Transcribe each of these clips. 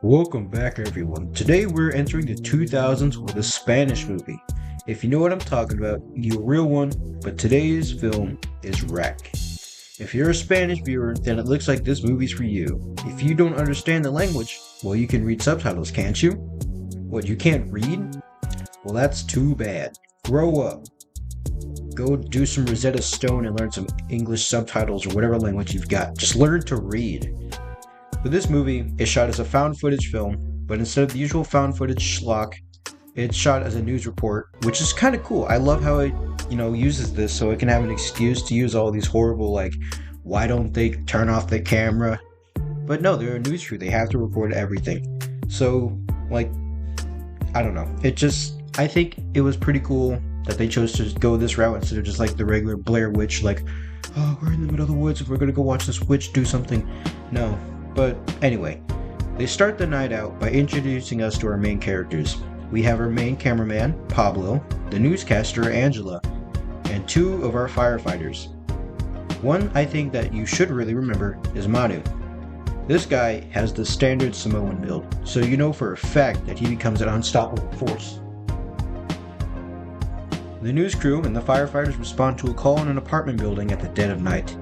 Welcome back, everyone. Today we're entering the 2000s with a Spanish movie. If you know what I'm talking about, you're a real one, but today's film is Wreck. If you're a Spanish viewer, then it looks like this movie's for you. If you don't understand the language, well, you can read subtitles, can't you? What, you can't read? Well, that's too bad. Grow up. Go do some Rosetta Stone and learn some English subtitles or whatever language you've got. Just learn to read. But this movie is shot as a found footage film, but instead of the usual found footage schlock, it's shot as a news report, which is kind of cool. I love how it, uses this so it can have an excuse to use all these horrible, why don't they turn off the camera? But no, they're a news crew. They have to record everything. So, I don't know. I think it was pretty cool that they chose to go this route instead of just the regular Blair Witch, oh, we're in the middle of the woods and we're gonna go watch this witch do something. No. But anyway, they start the night out by introducing us to our main characters. We have our main cameraman, Pablo, the newscaster, Angela, and two of our firefighters. One I think that you should really remember is Manu. This guy has the standard Samoan build, so you know for a fact that he becomes an unstoppable force. The news crew and the firefighters respond to a call in an apartment building at the dead of night.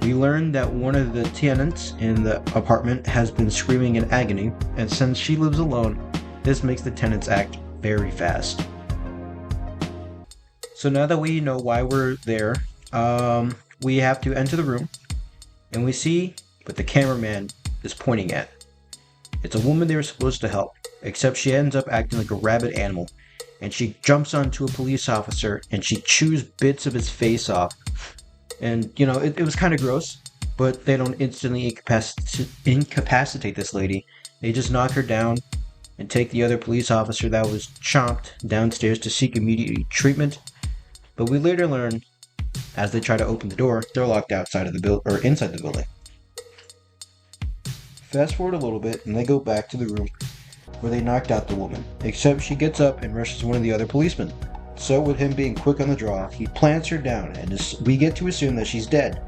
We learn that one of the tenants in the apartment has been screaming in agony, and since she lives alone, this makes the tenants act very fast. So now that we know why we're there, we have to enter the room, and we see what the cameraman is pointing at. It's a woman they were supposed to help, except she ends up acting like a rabid animal, and she jumps onto a police officer, and she chews bits of his face off. And, it was kind of gross, but they don't instantly incapacitate this lady. They just knock her down and take the other police officer that was chomped downstairs to seek immediate treatment. But we later learn, as they try to open the door, they're locked outside of the inside the building. Fast forward a little bit, and they go back to the room where they knocked out the woman, except she gets up and rushes one of the other policemen. So with him being quick on the draw, he plants her down, and we get to assume that she's dead.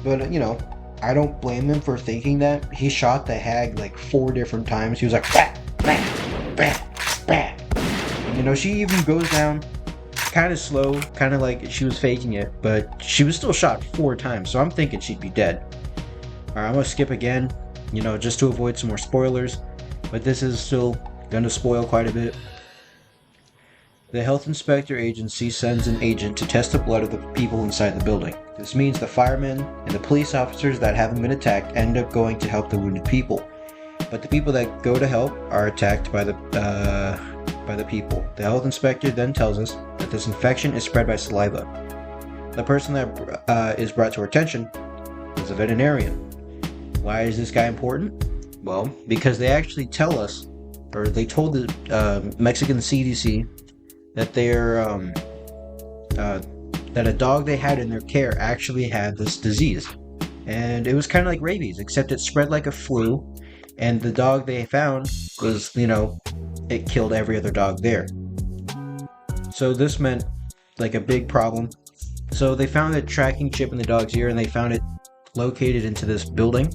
But, I don't blame him for thinking that. He shot the hag 4 different times. He was like, bah, bah, bah, bah. And, she even goes down kind of slow, kind of like she was faking it, but she was still shot 4 times, so I'm thinking she'd be dead. Alright, I'm going to skip again, just to avoid some more spoilers, but this is still going to spoil quite a bit. The health inspector agency sends an agent to test the blood of the people inside the building. This means the firemen and the police officers that haven't been attacked end up going to help the wounded people. But the people that go to help are attacked by the people. The health inspector then tells us that this infection is spread by saliva. The person that is brought to our attention is a veterinarian. Why is this guy important? Well, because they actually tell us, or they told the Mexican CDC that that a dog they had in their care actually had this disease, and it was kind of like rabies, except it spread like a flu, and the dog they found was, it killed every other dog there. So this meant a big problem. So they found a tracking chip in the dog's ear, and they found it located into this building.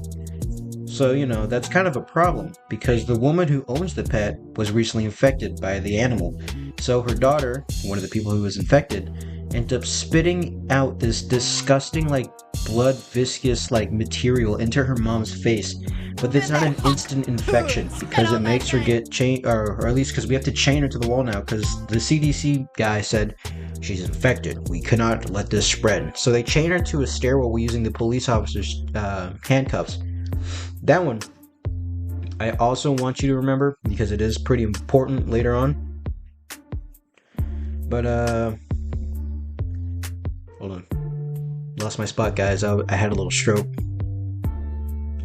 So, that's kind of a problem, because the woman who owns the pet was recently infected by the animal. So her daughter, one of the people who was infected, ended up spitting out this disgusting, blood viscous, material into her mom's face. But it's not an instant infection, because it makes her get chained, or at least because we have to chain her to the wall now, because the CDC guy said she's infected. We cannot let this spread. So they chain her to a stairwell using the police officer's handcuffs. That one, I also want you to remember, because it is pretty important later on. But, hold on. Lost my spot, guys. I had a little stroke.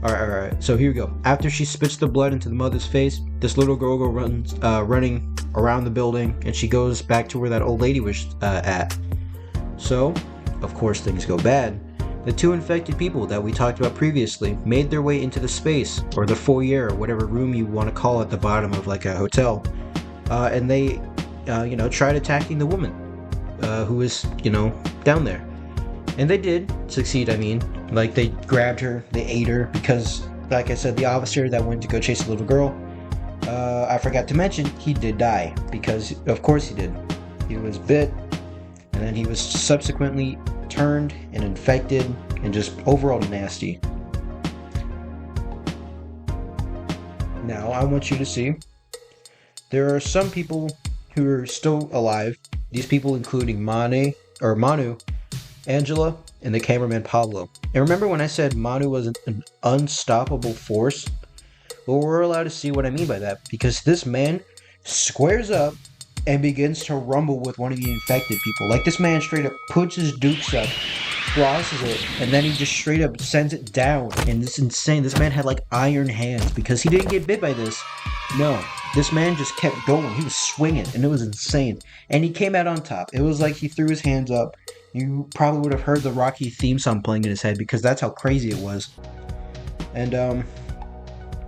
Alright. So here we go. After she spits the blood into the mother's face, this little girl runs, running around the building, and she goes back to where that old lady was at. So, of course, things go bad. The 2 infected people that we talked about previously made their way into the space, or the foyer, or whatever room you want to call at the bottom of a hotel, and they, tried attacking the woman, who was, down there. And they did succeed, they grabbed her, they ate her, because like I said, the officer that went to go chase the little girl, I forgot to mention, he did die, because of course he did. He was bit, and then he was subsequently turned and infected, and just overall nasty. Now, I want you to see, there are some people who are still alive. These people including Manu, Angela, and the cameraman Pablo. And remember when I said Manu was an unstoppable force? Well, we're allowed to see what I mean by that, because this man squares up and begins to rumble with one of the infected people. Like, this man straight up puts his dukes up, crosses it, and then he just straight up sends it down. And it's insane. This man had like iron hands because he didn't get bit by this. No, this man just kept going. He was swinging, and it was insane. And he came out on top. It was like he threw his hands up. You probably would have heard the Rocky theme song playing in his head, because that's how crazy it was. And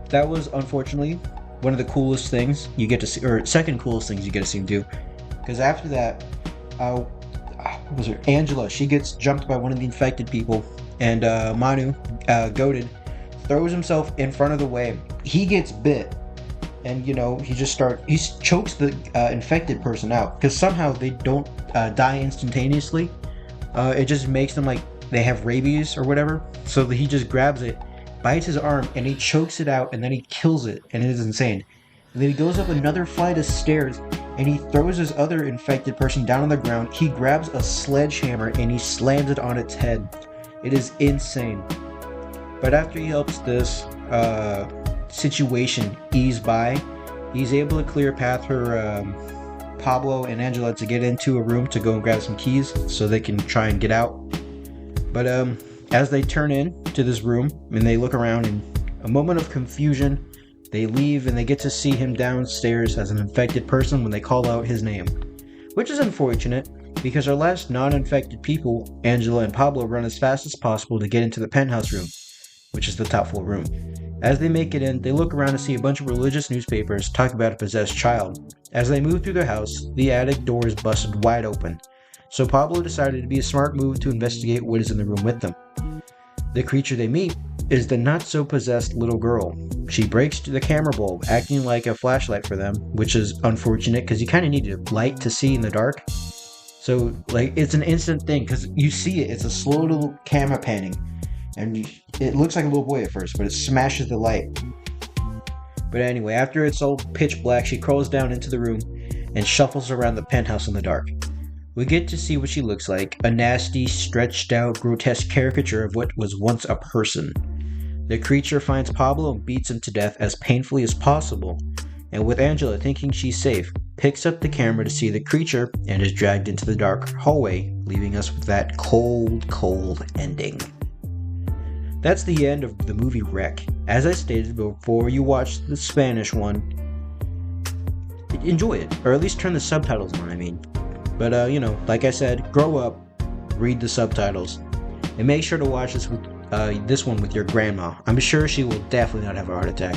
that was unfortunately one of the coolest things you get to see, or second coolest things you get to see him do. Because after that, what was it? Angela, she gets jumped by one of the infected people, and Manu, goated, throws himself in front of the way. He gets bit, and he chokes the infected person out, because somehow they don't die instantaneously. It just makes them like they have rabies or whatever. So he just grabs it, bites his arm, and he chokes it out, and then he kills it, and it is insane. And then he goes up another flight of stairs, and he throws this other infected person down on the ground. He grabs a sledgehammer, and he slams it on its head. It is insane. But after he helps this situation ease by, he's able to clear a path for Pablo and Angela to get into a room to go and grab some keys so they can try and get out. But as they turn in to this room and they look around, in a moment of confusion, they leave, and they get to see him downstairs as an infected person when they call out his name. Which is unfortunate, because our last non-infected people, Angela and Pablo, run as fast as possible to get into the penthouse room, which is the top floor room. As they make it in, they look around to see a bunch of religious newspapers talk about a possessed child. As they move through their house, the attic door is busted wide open. So Pablo decided it'd be a smart move to investigate what is in the room with them. The creature they meet is the not-so-possessed little girl. She breaks the camera bulb, acting like a flashlight for them, which is unfortunate because you kind of need a light to see in the dark. So, it's an instant thing, because you see it. It's a slow little camera panning, and it looks like a little boy at first, but it smashes the light. But anyway, after it's all pitch black, she crawls down into the room and shuffles around the penthouse in the dark. We get to see what she looks like, a nasty, stretched out, grotesque caricature of what was once a person. The creature finds Pablo and beats him to death as painfully as possible, and with Angela thinking she's safe, picks up the camera to see the creature and is dragged into the dark hallway, leaving us with that cold, cold ending. That's the end of the movie Wreck. As I stated before you watch the Spanish one, enjoy it, or at least turn the subtitles on, But, like I said, grow up, read the subtitles, and make sure to watch this one with your grandma. I'm sure she will definitely not have a heart attack.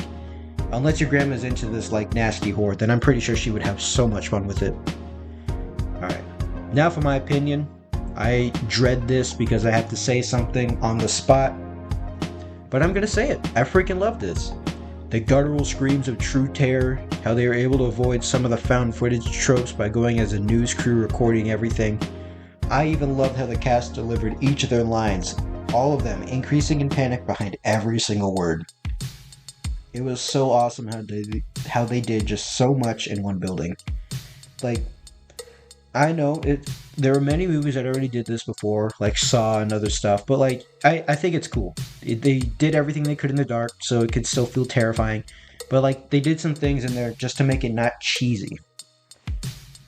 Unless your grandma's into this, nasty horror, then I'm pretty sure she would have so much fun with it. Alright, now for my opinion. I dread this because I have to say something on the spot, but I'm gonna say it. I freaking love this. The guttural screams of true terror, how they were able to avoid some of the found footage tropes by going as a news crew recording everything. I even loved how the cast delivered each of their lines, all of them increasing in panic behind every single word. It was so awesome how they did just so much in one building. I know there are many movies that already did this before, like Saw and other stuff, but I think it's cool. They did everything they could in the dark, so it could still feel terrifying, but they did some things in there just to make it not cheesy.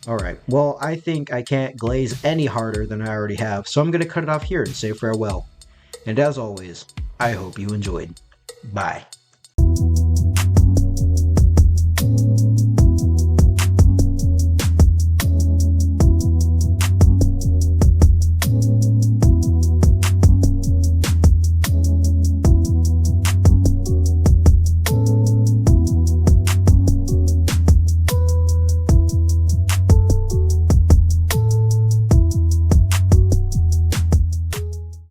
Alright, well, I think I can't glaze any harder than I already have, so I'm going to cut it off here and say farewell. And as always, I hope you enjoyed. Bye.